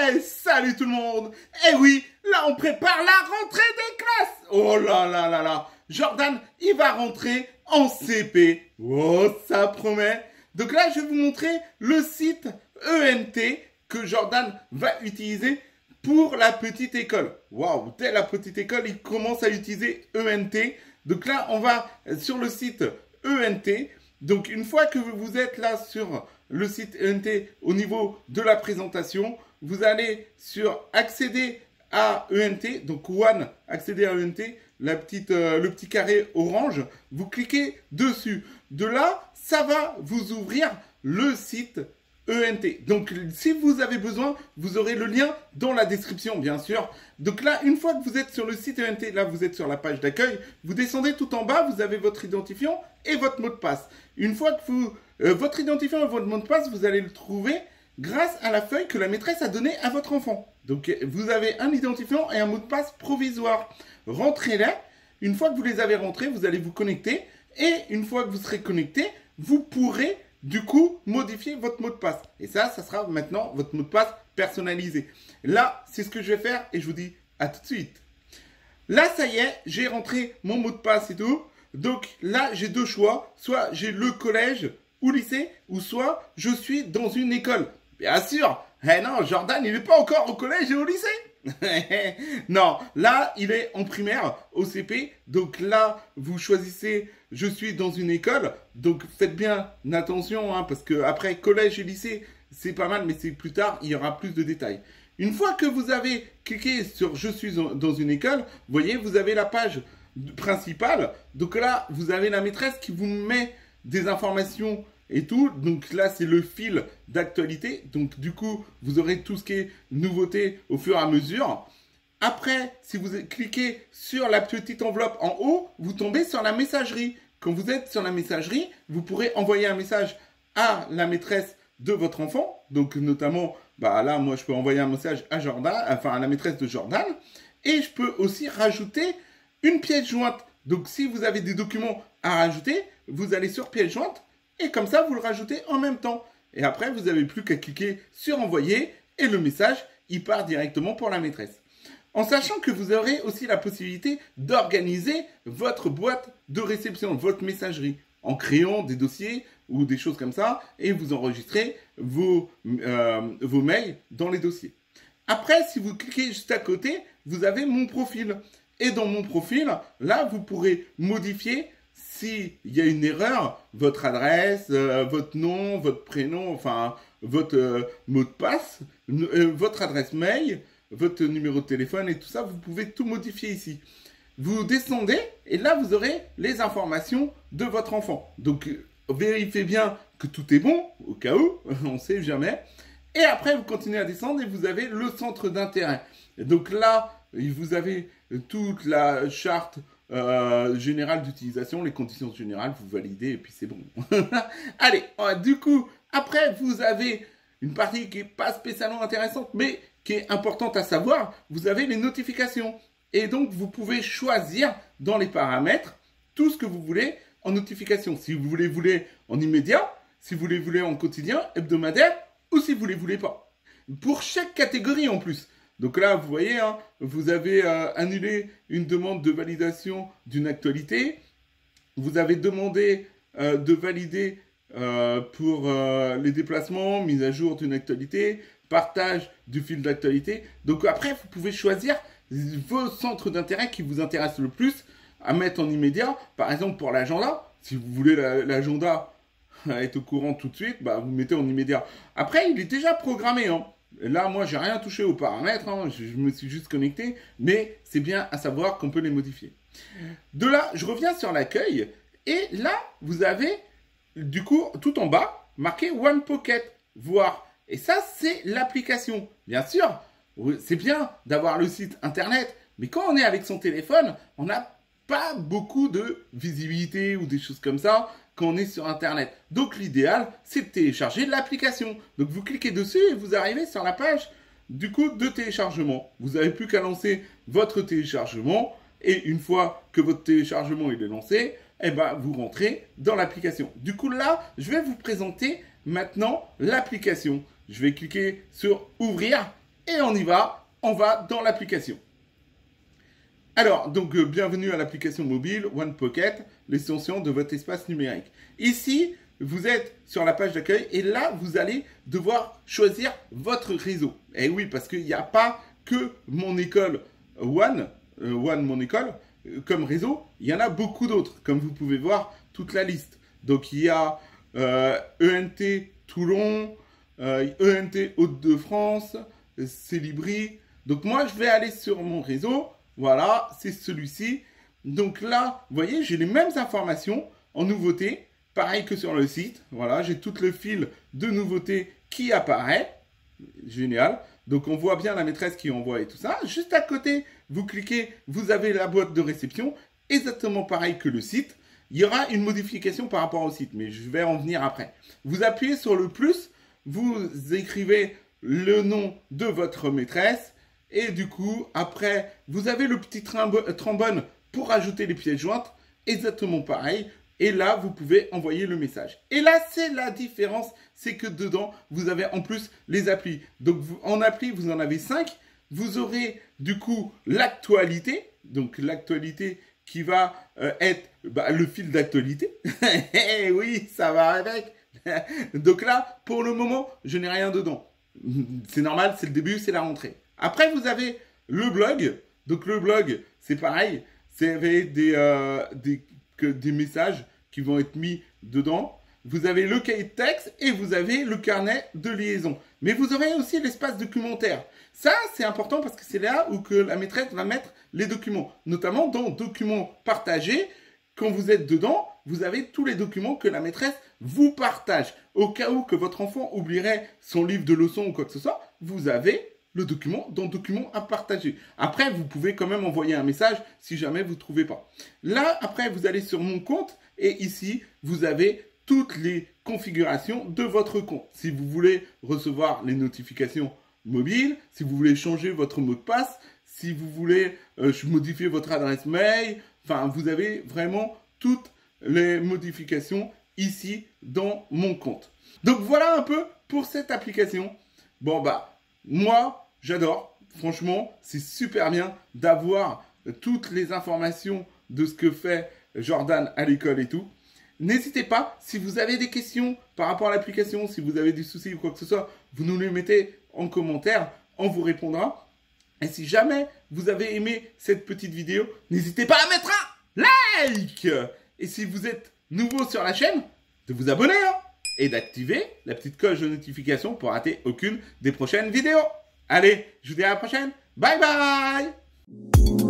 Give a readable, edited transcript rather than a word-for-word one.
Ouais, salut tout le monde. Eh oui, là on prépare la rentrée des classes. Oh là là là là. Jordan, il va rentrer en CP. Oh, ça promet. Donc là, je vais vous montrer le site ENT que Jordan va utiliser pour la petite école. Waouh, dès la petite école, il commence à utiliser ENT. Donc là, on va sur le site ENT. Donc une fois que vous êtes là sur le site ENT au niveau de la présentation, vous allez sur accéder à ENT, donc One, accéder à ENT, le petit carré orange, vous cliquez dessus. De là, ça va vous ouvrir le site ENT. Donc si vous avez besoin, vous aurez le lien dans la description, bien sûr. Donc là, une fois que vous êtes sur le site ENT, là vous êtes sur la page d'accueil, vous descendez tout en bas, vous avez votre identifiant et votre mot de passe. Une fois que votre identifiant et votre mot de passe, vous allez le trouver grâce à la feuille que la maîtresse a donnée à votre enfant. Donc vous avez un identifiant et un mot de passe provisoire. Rentrez-les. Une fois que vous les avez rentrés, vous allez vous connecter. Et une fois que vous serez connecté, vous pourrez du coup modifier votre mot de passe. Et ça sera maintenant votre mot de passe personnalisé. Là, c'est ce que je vais faire et je vous dis à tout de suite. Là, ça y est, j'ai rentré mon mot de passe et tout. Donc là, j'ai deux choix. Soit j'ai le collège ou lycée, ou soit je suis dans une école. Bien sûr. Eh non, Jordan, il n'est pas encore au collège et au lycée. Non, là, il est en primaire, au CP. Donc là, vous choisissez, je suis dans une école. Donc faites bien attention, hein, parce que après collège et lycée, c'est pas mal, mais c'est plus tard, il y aura plus de détails. Une fois que vous avez cliqué sur je suis dans une école, vous voyez, vous avez la page principale. Donc là, vous avez la maîtresse qui vous met des informations et tout. Donc là, c'est le fil d'actualité. Donc du coup, vous aurez tout ce qui est nouveauté au fur et à mesure. Après, si vous cliquez sur la petite enveloppe en haut, vous tombez sur la messagerie. Quand vous êtes sur la messagerie, vous pourrez envoyer un message à la maîtresse de votre enfant. Donc notamment, bah là, moi, je peux envoyer un message à Jordan, enfin à la maîtresse de Jordan. Et je peux aussi rajouter une pièce jointe. Donc si vous avez des documents à rajouter, vous allez sur pièce jointe et comme ça vous le rajoutez en même temps. Et après vous n'avez plus qu'à cliquer sur envoyer et le message il part directement pour la maîtresse. En sachant que vous aurez aussi la possibilité d'organiser votre boîte de réception, votre messagerie, en créant des dossiers ou des choses comme ça et vous enregistrez vos mails dans les dossiers. Après, si vous cliquez juste à côté, vous avez mon profil. Et dans mon profil, là, vous pourrez modifier s'il y a une erreur, votre adresse, votre nom, votre prénom, enfin, votre mot de passe, votre adresse mail, votre numéro de téléphone et tout ça, vous pouvez tout modifier ici. Vous descendez et là, vous aurez les informations de votre enfant. Donc, vérifiez bien que tout est bon, au cas où, on ne sait jamais. Et après, vous continuez à descendre et vous avez le centre d'intérêt. Donc là, vous avez toute la charte générale d'utilisation, les conditions générales, vous validez et puis c'est bon. Allez, du coup, après, vous avez une partie qui n'est pas spécialement intéressante, mais qui est importante à savoir. Vous avez les notifications. Et donc, vous pouvez choisir dans les paramètres tout ce que vous voulez en notification. Si vous voulez en immédiat, si vous voulez en quotidien, hebdomadaire, ou si vous ne les voulez pas. Pour chaque catégorie en plus. Donc là, vous voyez, hein, vous avez annulé une demande de validation d'une actualité. Vous avez demandé de valider pour les déplacements, mise à jour d'une actualité, partage du fil d'actualité. Donc après, vous pouvez choisir vos centres d'intérêt qui vous intéressent le plus à mettre en immédiat. Par exemple, pour l'agenda, si vous voulez l'agenda être au courant tout de suite, bah, vous mettez en immédiat. Après, il est déjà programmé, hein. Là, moi, j'ai rien touché aux paramètres, hein. Je me suis juste connecté, mais c'est bien à savoir qu'on peut les modifier. De là, je reviens sur l'accueil, et là, vous avez, du coup, tout en bas, marqué One Pocket, voir. Et ça, c'est l'application. Bien sûr, c'est bien d'avoir le site internet, mais quand on est avec son téléphone, on n'a pas beaucoup de visibilité ou des choses comme ça quand on est sur internet. Donc l'idéal, c'est de télécharger l'application. Donc vous cliquez dessus et vous arrivez sur la page du coup de téléchargement. Vous n'avez plus qu'à lancer votre téléchargement et une fois que votre téléchargement il est lancé, eh ben, vous rentrez dans l'application. Du coup là, je vais vous présenter maintenant l'application. Je vais cliquer sur ouvrir Et on y va, on va dans l'application. Alors, donc, bienvenue à l'application mobile OnePocket, l'extension de votre espace numérique. Ici, vous êtes sur la page d'accueil et là, vous allez devoir choisir votre réseau. Et oui, parce qu'il n'y a pas que mon école One mon école, comme réseau, il y en a beaucoup d'autres, comme vous pouvez voir toute la liste. Donc, il y a ENT Toulon, ENT Hauts-de-France, Célibri. Donc, moi, je vais aller sur mon réseau. Voilà, c'est celui-ci. Donc là, vous voyez, j'ai les mêmes informations en nouveauté, pareil que sur le site. Voilà, j'ai tout le fil de nouveautés qui apparaît. Génial. Donc on voit bien la maîtresse qui envoie et tout ça. Juste à côté, vous cliquez, vous avez la boîte de réception, exactement pareil que le site. Il y aura une modification par rapport au site, mais je vais en venir après. Vous appuyez sur le plus, vous écrivez le nom de votre maîtresse. Et du coup, après, vous avez le petit trombone pour ajouter les pièces jointes. Exactement pareil. Et là, vous pouvez envoyer le message. Et là, c'est la différence. C'est que dedans, vous avez en plus les applis. Donc, en appli, vous en avez 5. Vous aurez du coup l'actualité. Donc, l'actualité qui va être le fil d'actualité. Oui, ça va avec. Donc là, pour le moment, je n'ai rien dedans. C'est normal, c'est le début, c'est la rentrée. Après, vous avez le blog. Donc, le blog, c'est pareil. C'est avec des messages qui vont être mis dedans. Vous avez le cahier de texte et vous avez le carnet de liaison. Mais vous aurez aussi l'espace documentaire. Ça, c'est important parce que c'est là où que la maîtresse va mettre les documents. Notamment dans documents partagés. Quand vous êtes dedans, vous avez tous les documents que la maîtresse vous partage. Au cas où que votre enfant oublierait son livre de leçons ou quoi que ce soit, vous avez le document dans document à partager. Après, vous pouvez quand même envoyer un message si jamais vous ne trouvez pas. Là, après, vous allez sur mon compte et ici, vous avez toutes les configurations de votre compte. Si vous voulez recevoir les notifications mobiles, si vous voulez changer votre mot de passe, si vous voulez modifier votre adresse mail, enfin, vous avez vraiment toutes les modifications ici dans mon compte. Donc, voilà un peu pour cette application. Bon, moi, j'adore. Franchement, c'est super bien d'avoir toutes les informations de ce que fait Jordan à l'école et tout. N'hésitez pas, si vous avez des questions par rapport à l'application, si vous avez des soucis ou quoi que ce soit, vous nous les mettez en commentaire, on vous répondra. Et si jamais vous avez aimé cette petite vidéo, n'hésitez pas à mettre un like. Et si vous êtes nouveau sur la chaîne, de vous abonner, et d'activer la petite cloche de notification pour rater aucune des prochaines vidéos. Allez, je vous dis à la prochaine. Bye bye!